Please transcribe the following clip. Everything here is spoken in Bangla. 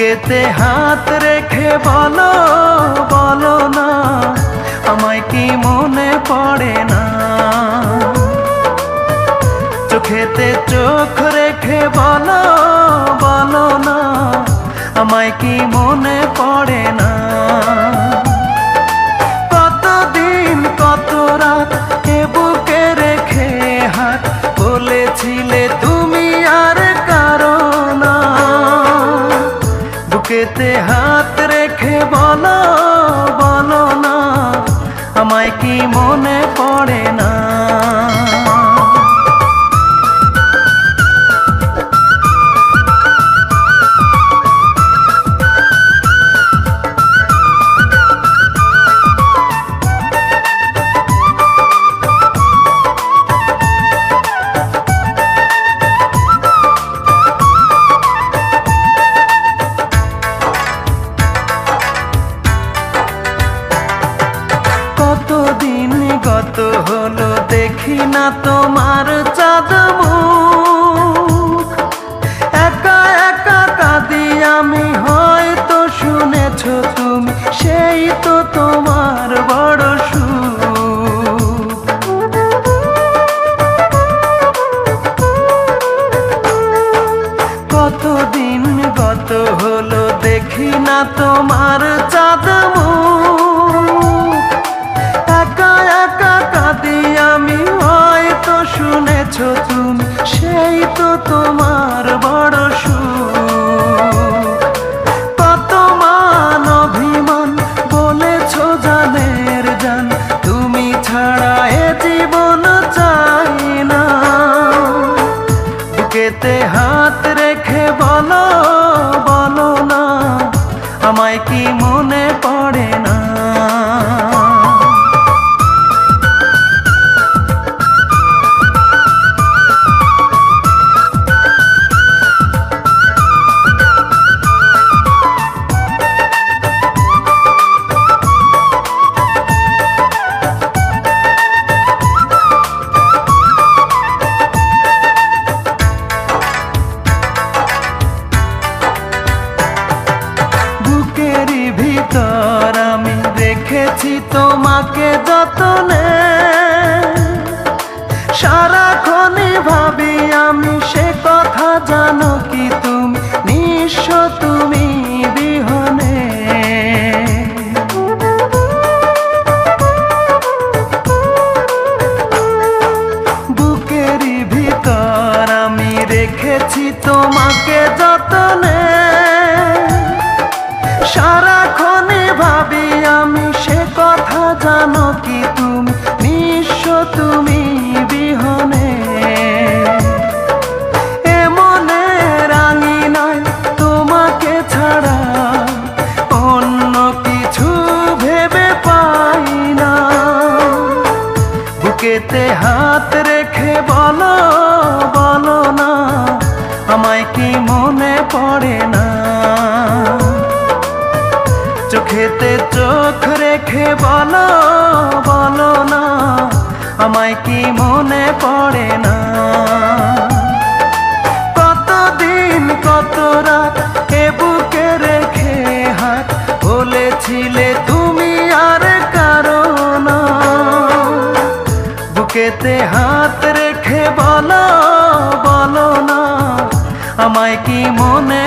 বুকেতে হাত রেখে বলো বলো না, আমায় কি মনে পড়ে না? চোখেতে চোখ রেখে বলো বলো না, আমায় কি মনে পড়ে না? কতদিন কত রাত এ বুকে রেখে হাত বলেছিলে তুমি আর কারো না। বুকেতে হাত রেখে বলো বলো না, আমায় কি মনে পড়ে না? কতদিন গত হলো দেখি না তোমার চাঁদ মুখ, একা একা কাঁদি আমি, হয়তো শুনেছো তুমি, সেই তো তোমার বড় সুখ। কতদিন গত হলো দেখি না তোমার চাঁদ মুখ, একা একা কাঁদি আমি, হয়তো শুনেছো তুমি, সেই তো তোমার বড় সুখ। কত মান অভিমান বলেছো জানের জান, তুমি ছাড়া এ জীবন চাই না। বুকেতে হাত রেখে বলো বলো না, আমায় কি মনে পড়ে না? বুকেরই ভিতর আমি রেখেছি তোমাকে যতনে, সারাক্ষণই ভাবি আমি সে কথা, জানো কি তুমি নিঃস্ব তুমি বিহনে। বুকেরই ভিতর আমি রেখেছি তোমাকে যতনে, সারাক্ষণই ভাবি আমি সে কথা, জানো কি তুমি নিঃস্ব তুমি বিহনে। এ মনে রাঙি নয় তোমাকে ছাড়া, অন্য কিছু ভেবে পাই না। বুকেতে হাত রেখে বলো বলো না, আমায় কি মনে পড়ে না? চোখেতে চোখ রেখে বলো বলো না, আমায় কি মনে পড়ে না? কতদিন কত রাত এ বুকে রেখে হাত বলেছিলে তুমি আর কারো না। বুকেতে হাত রেখে বলো বলো না, আমায় কি মনে